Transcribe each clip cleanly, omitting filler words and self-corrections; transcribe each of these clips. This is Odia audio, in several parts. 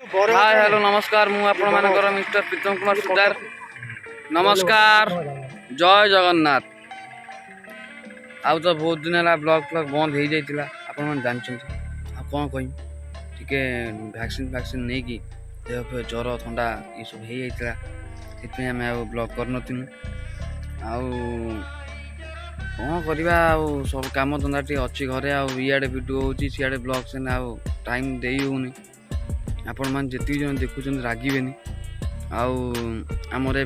हाय हेलो नमस्कार मु आपण मानकर मिस्टर प्रीतम कुमार सुतार नमस्कार जय जगन्नाथ। आउ तो बहुत दिन है ब्लॉग फ्लॉग बंद हो जाइए आपण मैंने जानते आ कौन कह टे वैक्सीन फैक्सीन नहीं कि देह फे ज्वर थंडा ये सब हो जाता से आम ब्लॉग कर कौन करवा सब कम धंदा टी अच्छी घरे आड़े भिडियो हो सियाड़े ब्लॉग से टाइम दे होनी आपण मैंने जी जन देखुं रागेनि आमर ए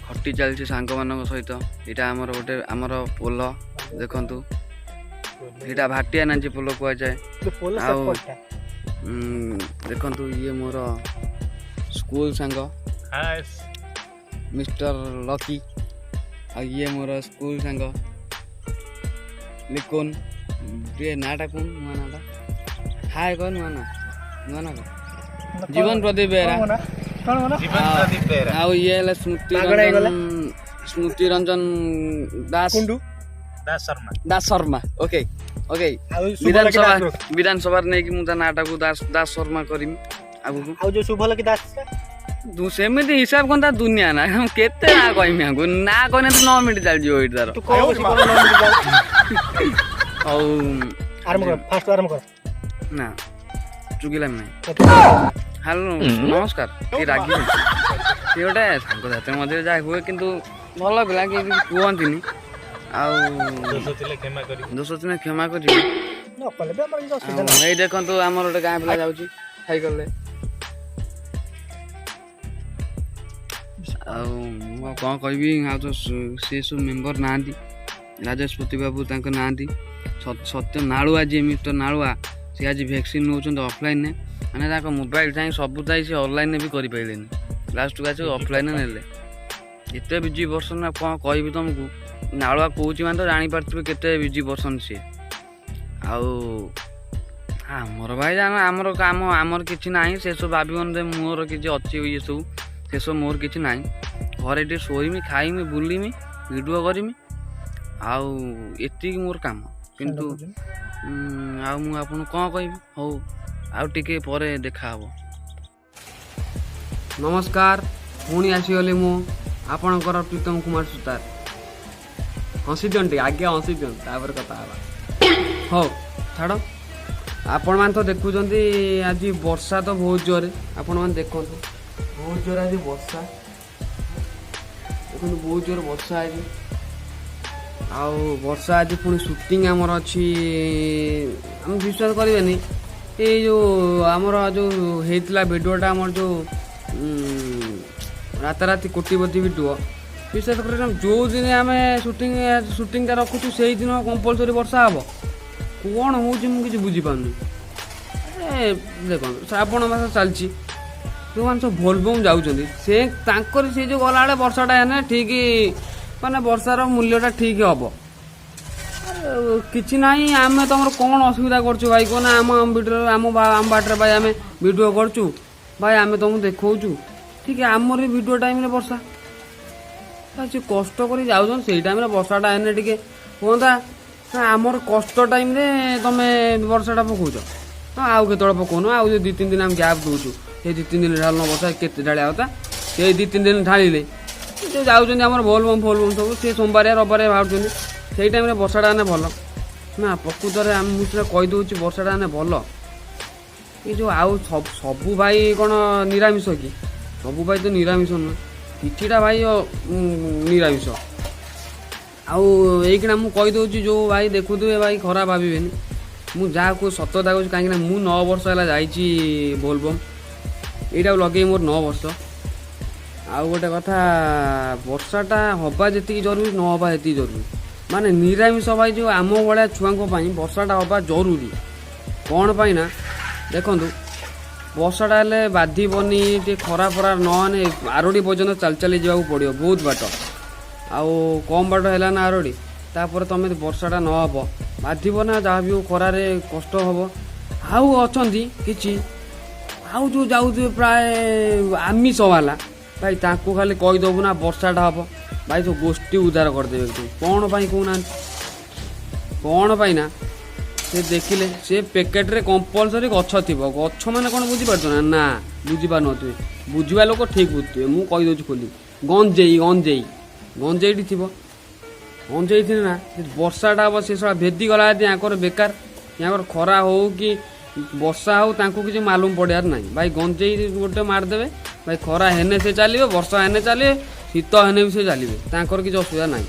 खटी चलती सांग मान सहित यहाँ आमर गोटे आमर पोल देखु यहाँ भाटिया नाची पोल कह जाए देखु ये मोर स्कूल सांग मिस्टर लकी आ ये मोर स्कूल सांग लिकोन ये नाटा कौन नुआ नाटा हाय कौन नुआ ना नुआ ना जीवन प्रदीप बेहरा आ ये स्मृति रंजन दास दास शर्मा ओके ओके विधानसभा नहीं कि मुझे नाटा को दास शर्मा करीम आगु जो शुभ लकी दास तू सेमती हिसाब कौन दुनिया ना केते ना कहमी आगु ना कहने तो 9 मिनट चल जो तार ना चुगिला हेलो नमस्कार ये रागी सी गोटे सांग साथी मध्य जहाँ हुए कि भल पिला कि कहती दोष थे क्षमा कर देखो आम गोटे गाँ पिला जाऊँगी सैकल कौन कह सी सब मेम्बर ना राजेशपति बाबू ना सत्य नालुआ जी मिस्टर नालुआ सी आज भैक्सीन नौ ऑफलाइन मैंने मोबाइल चाहिए सब चाहिए सी ऑनलाइन भी करें लास्ट को ऑफलाइन नेले एत बिजी पर्सन ना कौन कह तुमको नालुआ कौच मैंने तो जापारे केते बिजी पर्सन सी आमर भाई जान आमर कम आमर कि ना से सब भावन मोर कि अच्छी ये सब से सब मोर कि ना घरे टे शोमी खाइमी बुलमी भिडियो करमी आती मोर कम किंतु आपन कौन कह हौ आउे पर देखा नमस्कार पुणी आसीगली मु आपणकर प्रीतम कुमार सुतार हसी दिंटे आगे हसी दिपर कथा हौ छाड़ आपण मैंने तो देखुं आज वर्षा तो बहुत जोर आपण मैंने देखो बहुत जोर आज वर्षा देखो बहुत जोर वर्षा आज वर्षा आज पुणी शूटिंग आमर अच्छी आम विश्वास करें ये जो आमर जो होता भिडियोटा आमर जो राताराति कोटिपति भिडियो विश्वास कर जो दिन आम शूटिंग रखुचु से दिन कंपलसरी वर्षा हम कौन हो मुझे बुझीपार देखो श्रावण मास चलती जो मैंने सब बोलबम जाऊँच से जो गला वर्षाटा है ठीक माने वर्षार मूल्यटा ठीक हम कि ना आम तुम कौन असुविधा कर भाई कौन आम भिडियो आम बाटर भाई आम भिडियो करचु भाई आम तुमको देखा ठीक आमर भिडियो टाइम वर्षा कष्ट कर जाऊँ से टाइम वर्षाटा है टे कहता आमर कष्ट टाइम तुम वर्षाटा पकाच आउ के पकाउन आउ 2-3 दिन आम गैप दूचु ये 2-3 दिन ढाल वर्षा के ढाया होता ये 2-3 दिन ढाले जो जाऊँ आम बोलबम फोलबम सब सी सोमवार रविवार बाहर से टाइम वर्षाटा भल ना प्रकृत में आम मुझे कहीदे वर्षाटा भल ये जो आउ सबू भाई कौन निरामिष कि सबू भाई तो निरामिष नुह किटा भाई निरामिष आईकिना मुझे कहीदे जो भाई देखुए भाई खराब भावे मुझे कह सतता कह कहीं 9 वर्ष है जाइए बोलबम यहाँ लगे मोर 9 वर्ष आउ गोटे कथा वर्षाटा हवा जी जरूरी न हवा जी जरूरी माने निरामिष भाई जो आम भाया छुआ वर्षाटा हवा जरूरी कौन पाई ना देखु वर्षाटा हेल्ले बाधिबनी टे खरा फरा नहे आरोडी पर्यटन चल चली जावाक पड़ो बहुत बाट आउ कम बाट है ना आरोडी तापर तुम वर्षाटा न हब बाधिब ना जहाँ भी खरार कष्ट हम आउ अच्छा कि आउ जो जाऊे प्राय आमिष वाला भाई ताकू खाली कहीदेबू ना वर्षाटा हम भाई तो गोष्ठी उद्धार करदे कौन पाई कहना कौन पाई ना ସେ ଦେଖିଲେ ସେ ପ୍ୟାକେଟରେ କମ୍ପଲସରି ଗଛ ଥିବ। ଗଛ ମାନେ କ'ଣ ବୁଝିପାରୁଛ ନା? ନା ବୁଝିପାରୁନଥିବେ। ବୁଝିବା ଲୋକ ଠିକ୍ ବୁଝୁଥିବେ। ମୁଁ କହିଦେଉଛି ଖୋଲି, ଗଞ୍ଜେଇ ଗଞ୍ଜେଇ ଗଞ୍ଜେଇଟି ଥିବ। ଗଞ୍ଜେଇ ଥିଲେ ନା ବର୍ଷାଟା ହେବ ସେ ସଳା ଭେଦିଗଲା ଯଦି ୟାଙ୍କର ବେକାର। ୟାଙ୍କର ଖରା ହଉ କି ବର୍ଷା ହଉ ତାଙ୍କୁ କିଛି ମାଲୁମ ପଡ଼ିବାର ନାହିଁ। ଭାଇ ଗଞ୍ଜେଇ ଗୋଟେ ମାରିଦେବେ ଭାଇ, ଖରା ହେନେ ସେ ଚାଲିବେ, ବର୍ଷା ହେନେ ଚାଲିବେ, ଶୀତ ହେନେ ବି ସେ ଚାଲିବେ, ତାଙ୍କର କିଛି ଅସୁବିଧା ନାହିଁ।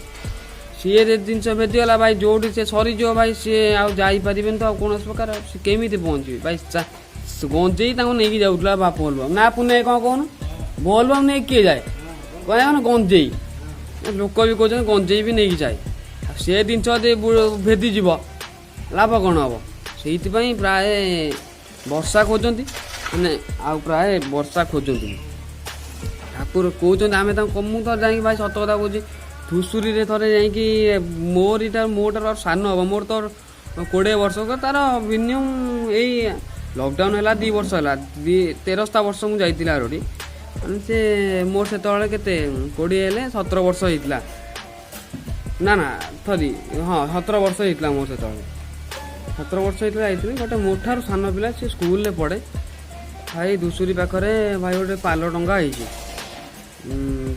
ସିଏ ଯେ ଜିନିଷ ଭେଦିଗଲା ଭାଇ ଯେଉଁଠି ସେ ସରିଯିବ ଭାଇ, ସିଏ ଆଉ ଯାଇପାରିବେନି ତ ଆଉ କୌଣସି ପ୍ରକାର। ସେ କେମିତି ପହଞ୍ଚିବେ ଭାଇ? ଗଞ୍ଜେଇ ତାଙ୍କୁ ନେଇକି ଯାଉଥିଲା ବାପ ବୋଲବମ୍ ନା ପୁନେ କ'ଣ କହୁନ? ବୋଲବମ୍ ନେଇକି କିଏ ଯାଏ କହିବା ନା? ଗଞ୍ଜେଇ। ଲୋକ ବି କହୁଛନ୍ତି ଗଞ୍ଜେଇ ବି ନେଇକି ଯାଏ। ସେ ଜିନିଷ ଯଦି ଭେଦିଯିବ ଲାଭ କ'ଣ ହେବ? ସେଇଥିପାଇଁ ପ୍ରାୟ ବର୍ଷା ଖୋଜନ୍ତି, ମାନେ ଆଉ ପ୍ରାୟ ବର୍ଷା ଖୋଜନ୍ତି। ଠାକୁର କହୁଛନ୍ତି ଆମେ ତାଙ୍କୁ ମୁଁ ତ ଯାଇକି ଭାଇ ସତ କଥା କହୁଛି, ଧୂସୁରୀରେ ଥରେ ଯାଇକି ମୋଠାରୁ ସାନ ହେବ, ମୋର ତ 20 ବର୍ଷ, ତାର ମିନିମମ୍ ଏଇ ଲକଡାଉନ୍ ହେଲା 2 ବର୍ଷ ହେଲା, 13ଟା ବର୍ଷ ମୁଁ ଯାଇଥିଲି ଆରୋଡ଼ି। ମାନେ ସେ ମୋର ସେତେବେଳେ କେତେ 20 ହେଲେ 17 ବର୍ଷ ହେଇଥିଲା। ନା ସରି, ହଁ 17 ବର୍ଷ ହେଇଥିଲା ମୋର ସେତେବେଳେ। 17 ବର୍ଷ ହେଇଥିଲା ଯାଇଥିଲି। ଗୋଟେ ମୋଠାରୁ ସାନ ପିଲା, ସେ ସ୍କୁଲରେ ପଢ଼େ ଭାଇ। ଧୂସୁରୀ ପାଖରେ ଭାଇ ଗୋଟେ ପାଲ ଟଙ୍ଗା ହେଇଛି।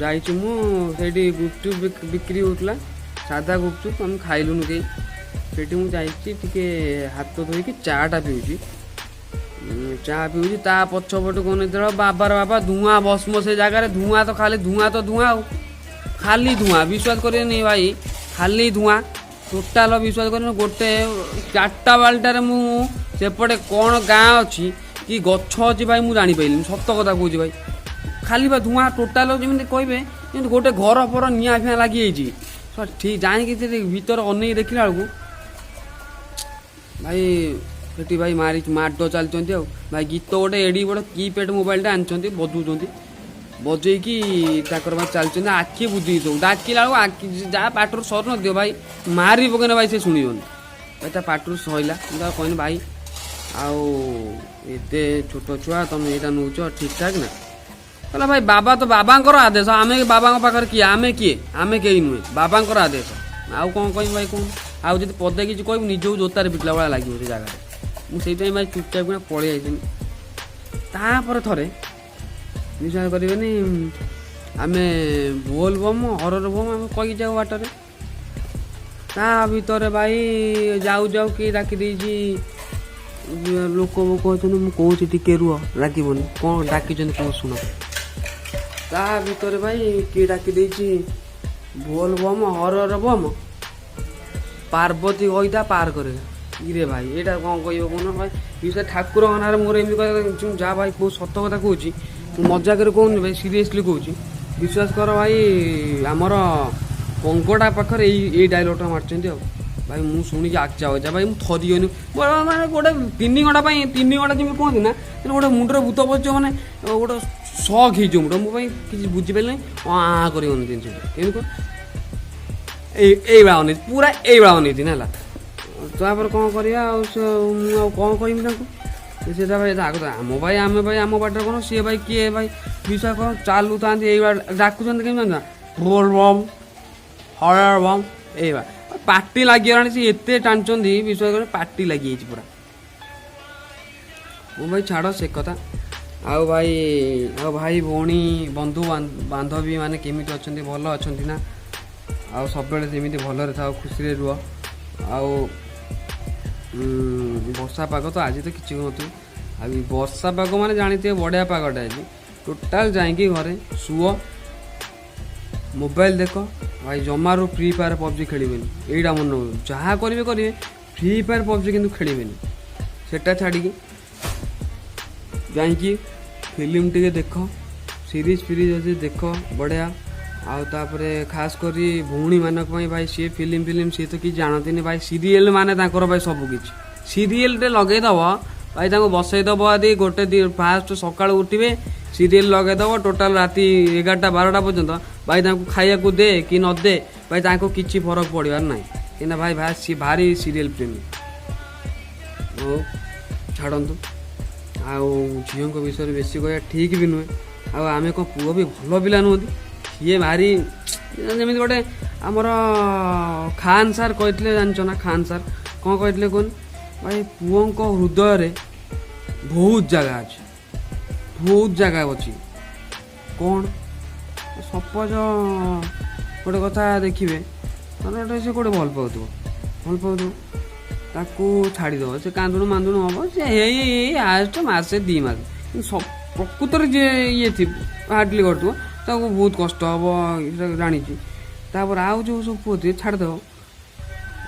ଯାଇଛି ମୁଁ, ସେଇଠି ଗୁପଚୁପ୍ ବିକ୍ରି ହେଉଥିଲା, ସାଧା ଗୁପଚୁପ୍। ଆମେ ଖାଇଲୁନୁ କେହି। ସେଇଠି ମୁଁ ଯାଇଛି ଟିକେ ହାତ ଧୋଇକି ଚା'ଟା ପିଉଛି। ଚା' ପିଉଛି, ତା ପଛପଟୁ କ'ଣ ଯେତେବେଳେ ବାବାର ବାବା ଧୂଆଁ ଭସ୍ମ ସେ ଜାଗାରେ। ଧୂଆଁ ତ ଖାଲି ଧୂଆଁ ତ ଧୂଆଁ ଆଉ ଖାଲି ଧୂଆଁ। ବିଶ୍ୱାସ କରିବେନି ଭାଇ, ଖାଲି ଧୂଆଁ ଟୋଟାଲ। ବିଶ୍ୱାସ କରିବେନି, ଗୋଟେ 4ଟା ବାଲ୍ଟାରେ ମୁଁ ସେପଟେ କ'ଣ ଗାଁ ଅଛି କି ଗଛ ଅଛି ଭାଇ ମୁଁ ଜାଣିପାରିଲିନି। ସତ କଥା କହୁଛି ଭାଇ, ଖାଲି ବା ଧୂଆଁ ଟୋଟାଲ। ଯେମିତି କହିବେ ଯେମିତି ଗୋଟେ ଘର ଫର ନିଆଁ ଫିଆଁ ଲାଗିଯାଇଛି। ଠିକ୍ ଯାଇକି ସେଠି ଭିତରେ ଅନେଇକି ଦେଖିଲା ବେଳକୁ ଭାଇ ସେଠି ଭାଇ ମାଡ଼ ଚାଲିଛନ୍ତି ଆଉ। ଭାଇ ଗୀତ ଗୋଟେ ଏଡ଼ି ବଡ଼ କିପ୍ୟାଡ଼ ମୋବାଇଲଟା ଆଣିଛନ୍ତି, ବଜଉଛନ୍ତି, ବଜେଇକି ତାଙ୍କର ଭାଇ ଚାଲିଛନ୍ତି। ଆଖି ବୁଝି ସବୁ ଡାକିଲା ବେଳକୁ ଆଖି ଯାହା ପାଟିରୁ ସରୁନଥିବ ଭାଇ, ମାରି ପକେଇନେ ଭାଇ ସେ ଶୁଣିବନି ଭାଇ, ତା ପାଟିରୁ ସଇଲା। ମୁଁ ତାକୁ କହିନି ଭାଇ ଆଉ ଏତେ ଛୋଟ ଛୁଆ ତମେ ଏଇଟା ନେଉଛ ଠିକ୍ ଠାକ୍ ନା? କହିଲା ଭାଇ ବାବା ତ ବାବାଙ୍କର ଆଦେଶ, ଆମେ ବାବାଙ୍କ ପାଖରେ କିଏ? ଆମେ କିଏ? ଆମେ କେହି ନୁହେଁ, ବାବାଙ୍କର ଆଦେଶ। ଆଉ କ'ଣ କହିବି ଭାଇ କହୁନ? ଆଉ ଯଦି ପଦେ କିଛି କହିବୁ ନିଜକୁ ଜୋତାରେ ପିଟିଲା ଭଳିଆ ଲାଗିବ ସେ ଜାଗାରେ। ମୁଁ ସେଇଥିପାଇଁ ଭାଇ ଚୁପଚାପ କିନା ପଳେଇ ଆସିନି। ତାପରେ ଥରେ ବିଶ୍ୱାସ କରିବେନି, ଆମେ ବୋଲବମ୍ ହରର ବମ୍ ଆମେ କହିକି ଯାଉ ବାଟରେ। ତା ଭିତରେ ଭାଇ ଯାଉ ଯାଉ କିଏ ଡାକି ଦେଇଛି, ଲୋକ କହୁଛନ୍ତି ମୁଁ କହୁଛି ଟିକେ ରୁହ, ଡାକିବନି। କ'ଣ ଡାକିଛନ୍ତି କ'ଣ ଶୁଣ। ତା ଭିତରେ ଭାଇ କିଏ ଡାକି ଦେଇଛି, ବୋଲବମ୍ ହରର ବମ୍ ପାର୍ବତୀ ଗଇଦା ପାର କରେଗା। ଇରେ ଭାଇ ଏଇଟା କ'ଣ କହିବ କହୁନ ଭାଇ? ବିଶେଷ ଠାକୁରଙ୍କ ନାଁରେ ମୋର ଏମିତି କହିବା, ଯାହା ଭାଇ ବହୁତ ସତ କଥା କହୁଛି, ମୁଁ ମଜାକରେ କହୁନି ଭାଇ, ସିରିୟସଲି କହୁଛି। ବିଶ୍ୱାସ କର ଭାଇ, ଆମର ପଙ୍ଗଡ଼ା ପାଖରେ ଏଇ ଡାଇଲଗ୍ଟା ମାରିଛନ୍ତି ଆଉ। ଭାଇ ମୁଁ ଶୁଣିକି ଆଖି ଅଜା ଭାଇ, ମୁଁ ଥରିଗନି। ମାନେ ଗୋଟେ 3 ଘଣ୍ଟା ପାଇଁ, 3 ଘଣ୍ଟା ଯେମିତି କୁହନ୍ତି ନା, ଗୋଟେ ମୁଣ୍ଡରେ ଭୂତ ପଶିବ, ମାନେ ଗୋଟେ ସକ୍ ହେଇଯିବ ମୁଣ୍ଡ। ମୋ ପାଇଁ କିଛି ବୁଝିପାରିଲି ନାହିଁ, କରିବନି ଜିନିଷ। ଏମିତି ଏଇଭଳିଆ ଅନେଇଛି, ପୁରା ଏଇଭଳିଆ ଅନେଇଛି ହେଲା। ତାପରେ କ'ଣ କରିବା ଆଉ, ମୁଁ ଆଉ କ'ଣ କହିବି ତାଙ୍କୁ? ସେଟା ଭାଇ ଆମ ଭାଇ, ଆମେ ଭାଇ ଆମ ବାଟରେ କ'ଣ, ସିଏ ଭାଇ କିଏ ଭାଇ? ବିଶ୍ୱାସ କର ଚାଲୁଥାନ୍ତି ଏଇଭଳିଆ ଡାକୁଛନ୍ତି, କେମିତି ଜାଣିଛ? ବୋଲବମ୍ ହରର ବମ୍ ଏଇଭଳିଆ ପାଟି ଲାଗିଗଲାଣି। ସେ ଏତେ ଟାଣୁଛନ୍ତି ବିଶ୍ୱାସ କର, ପାଟି ଲାଗିଯାଇଛି ପୁରା। ମୁଁ ଭାଇ ଛାଡ଼ ସେ କଥା। ଆଉ ଭାଇ ଭଉଣୀ ବନ୍ଧୁ ବାନ୍ଧବୀ ମାନେ କେମିତି ଅଛନ୍ତି? ଭଲ ଅଛନ୍ତି ନା? ଆଉ ସବୁବେଳେ ସେମିତି ଭଲରେ ଥାଅ, ଖୁସିରେ ରୁହ। ଆଉ ବର୍ଷା ପାଗ ତ ଆଜି ତ କିଛି ନଥିବ। ଆଉ ବର୍ଷା ପାଗ ମାନେ ଜାଣିଥିବେ ବଢ଼ିଆ ପାଗଟା ଆଜି। ଟୋଟାଲ ଯାଇକି ଘରେ ଶୁଅ, ମୋବାଇଲ ଦେଖ ଭାଇ। ଜମାରୁ ଫ୍ରି ଫାୟାର ପବଜି ଖେଳିବେନି, ଏଇଟା ମନେ ରଖ। ଯାହା କରିବେ ଫ୍ରି ଫାୟାର ପବଜି କିନ୍ତୁ ଖେଳିବେନି। ସେଟା ଛାଡ଼ିକି ଯାଇକି ଫିଲ୍ମ ଟିକେ ଦେଖ, ସିରିଜ୍ ଅଛି ଦେଖ ବଢ଼ିଆ। ଆଉ ତାପରେ ଖାସ କରି ଭଉଣୀମାନଙ୍କ ପାଇଁ ଭାଇ, ସିଏ ଫିଲ୍ମ ସିଏ ତ କିଛି ଜାଣନ୍ତିନି ଭାଇ। ସିରିଏଲ୍ ମାନେ ତାଙ୍କର ଭାଇ ସବୁ କିଛି। ସିରିଏଲ୍ଟେ ଲଗେଇଦେବ ଭାଇ, ତାଙ୍କୁ ବସେଇଦେବ ଆଦି ଫାଷ୍ଟ ସକାଳୁ ଉଠିବେ, ସିରିଏଲ୍ ଲଗେଇଦେବ ଟୋଟାଲ ରାତି 11ଟା 12ଟା ପର୍ଯ୍ୟନ୍ତ। ଭାଇ ତାଙ୍କୁ ଖାଇବାକୁ ଦେ କି ନ ଦେ ଭାଇ, ତାଙ୍କୁ କିଛି ଫରକ ପଡ଼ିବାର ନାହିଁ। କିନା ଭାଇ ସିଏ ଭାରି ସିରିଏଲ୍ ପ୍ରେମୀ। ହଉ ଛାଡ଼ନ୍ତୁ। ଆଉ ଝିଅଙ୍କ ବିଷୟରେ ବେଶୀ କହିବା ଠିକ୍ ବି ନୁହେଁ। ଆଉ ଆମେ କ'ଣ ପୁଅ ବି ଭଲ ପିଲା ନୁହନ୍ତି? ସିଏ ଭାରି ଯେମିତି ଗୋଟେ ଆମର ଖାନ୍ ସାର୍ କହିଥିଲେ, ଜାଣିଛ ନା? ଖାନ୍ ସାର୍ କ'ଣ କହିଥିଲେ କୁହନି? ଭାଇ ପୁଅଙ୍କ ହୃଦୟରେ ବହୁତ ଜାଗା ଅଛି, ବହୁତ ଜାଗା ଅଛି। କ'ଣ ସପୋଜ ଗୋଟେ କଥା ଦେଖିବେ, ମାନେ ଗୋଟେ ସେ ଗୋଟେ ଭଲ ପାଉଥିବ ତାକୁ ଛାଡ଼ିଦେବ, ସେ କାନ୍ଦୁଣୁ ମାନ୍ଦୁଣୁ ହେବ, ସେ ହେଇ ଆଷ୍ଟ ମାସେ 2 ମାସ, କିନ୍ତୁ ପ୍ରକୃତରେ ଯିଏ ଇଏ ଥିବ ହାର୍ଟଲି କରୁଥିବ ତାକୁ ବହୁତ କଷ୍ଟ ହେବ, ସେଟା ଜାଣିଛି। ତାପରେ ଆଉ ଯେଉଁ ସବୁ ପୁଅ ଥିବେ ଛାଡ଼ିଦେବ,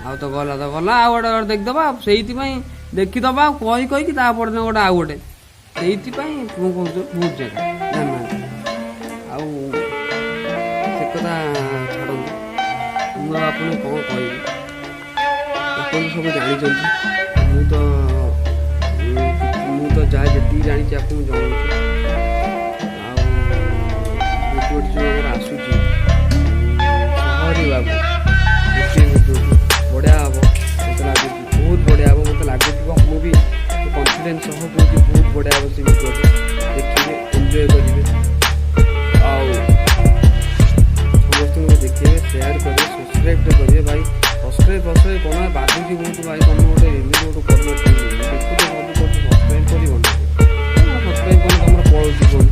ଆଉ ତ ଗଲା ଆଉ ଗୋଟେ ଦେଖିଦେବା, ସେଇଥିପାଇଁ ଦେଖିଦେବା ଆଉ କହିକି ତାପରଦିନ ଗୋଟେ ଆଉ ଗୋଟେ, ସେଇଥିପାଇଁ ମୁଁ କହୁଛି ବହୁତ ଜାଗା ଜାଣିନାହାନ୍ତି। ଆଉ ସେ କଥା ଛାଡ଼ନ୍ତୁ, ମୁଁ ଆଉ ଆପଣଙ୍କୁ କ'ଣ କହିବି, ଆପଣ ସବୁ ଜାଣିଛନ୍ତି। ମୁଁ ତ ଯାହା ଯେତିକି ଜାଣିଛି ଆପଣଙ୍କୁ ଜଣାଉଛି। ଆଉ ଗୋଟେ ଯେଉଁ ଆମର ଆସୁଛି ସହରୀ ବାବୁ, ବଢ଼ିଆ ହେବ ମୋତେ ଲାଗୁଛି, ବହୁତ ବଢ଼ିଆ ହେବ ମୋତେ ଲାଗୁଥିବ। ମୁଁ ବି କନଫିଡେନ୍ସ ସହ କହୁଛି ବହୁତ ବଢ଼ିଆ ହେବ ସେ ଭିଡ଼ିଓଟି, ଦେଖିବେ, ଏନ୍ଜୟ କରିବେ, ଆଉ ସମସ୍ତଙ୍କୁ ଦେଖିବେ, ସେୟାର କରିବେ, ସବସ୍କ୍ରାଇବ୍ କରିବେ। ଭାଇ ସବସ୍କ୍ରାଇବ୍ କ'ଣ ବାଧୁଛି ବହୁତ ଭାଇ, ତୁମେ ଗୋଟେ ଏମିତି ଗୋଟେ କରିବ, ଦେଖୁଛ ସବୁ କରୁଛୁ, ସବସ୍କ୍ରାଇବ୍ କରିବ ନା, ସବସ୍କ୍ରାଇବ୍ କଲେ ତୁମର ପଳଉଛି କ'ଣ,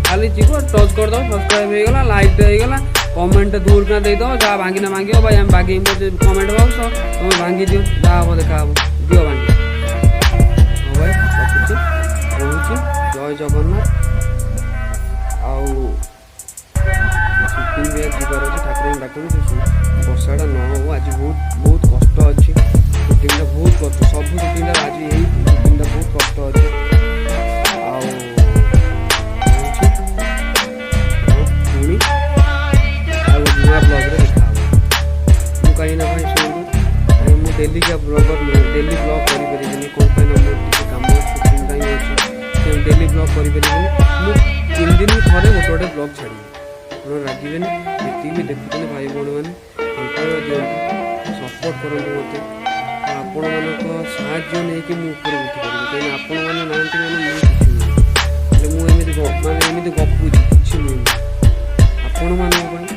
ଖାଲି ଯିବ ଟଚ୍ କରିଦେବ, ସବସ୍କ୍ରାଇବ୍ ହେଇଗଲା, ଲାଇକ୍ ହେଇଗଲା, କମେଣ୍ଟ ଦୂରକିନା ଦେଇଦେବ, ଯାହା ଭାଙ୍ଗିନା ଭାଙ୍ଗିବ ଭାଇ, ଆମେ ଭାଙ୍ଗି କମେଣ୍ଟ ବକ୍ସ ତୁମେ ଭାଙ୍ଗି ଦିଅ, ଯାହା ହେବ ଦେଖାହେବ, ଦିଅ ଭାଙ୍ଗି। ହଁ ଭାଇ ରଖୁଛି, ରହୁଛି, ଜୟ ଜଗନ୍ନାଥ। ଆଉ ସୁଟିଂ ବି ଯିବାର ଅଛି, ଠାକୁରଙ୍କୁ ଡାକୁଛି ବର୍ଷାଟା ନ ହଉ, ଆଜି ବହୁତ କଷ୍ଟ ଅଛି, ସୁଟିଂଟା ବହୁତ କଷ୍ଟ, ସବୁ ସୁଟିଂଟା ଆଜି ଏଇ ସୁଟିଂଟା ବହୁତ କଷ୍ଟ ଅଛି। ଆଉ ପୁଣି ଆଉ ନୂଆ ବ୍ଲଗ୍ରେ ଦେଖାହେବ। ମୁଁ କାହିଁକି ନା ଭାଇ ଶୁଣନ୍ତୁ, ଭାଇ ମୁଁ ଡେଲିକା ବ୍ଲଗର୍ ନୁହେଁ, ଡେଲି ବ୍ଲଗ୍ କରିପାରିବିନି, କ'ଣ ପାଇଁ ନା ମୋର ଟିକେ କାମ ସୁଟିଂ ଟାଇମ୍ ଅଛି, ଡେଲି ବ୍ଲଗ୍ କରିପାରିବିନି। ମୁଁ 3 ଦିନକୁ ଥରେ ଗୋଟେ ବ୍ଲଗ୍ ଛାଡ଼ିବି, ଆପଣ ରାଗିବେନି। ଯେତିକି ବି ଦେଖୁଛନ୍ତି ଭାଇ ଭଉଣୀମାନେ ଭଲ ପାଇବା ଦିଅନ୍ତୁ, ସପୋର୍ଟ କରନ୍ତୁ ମୋତେ। ଆପଣମାନଙ୍କ ସାହାଯ୍ୟ ନେଇକି ମୁଁ ଉପରେ ଉଠିପାରିବି, କାହିଁକିନା ଆପଣମାନେ ନାହାନ୍ତି ମାନେ ମୁଁ କିଛି ନୁହେଁ, ହେଲେ ମୁଁ ଏମିତି ଗପୁଛି, କିଛି ନୁହେଁ ଆପଣମାନଙ୍କ ପାଇଁ।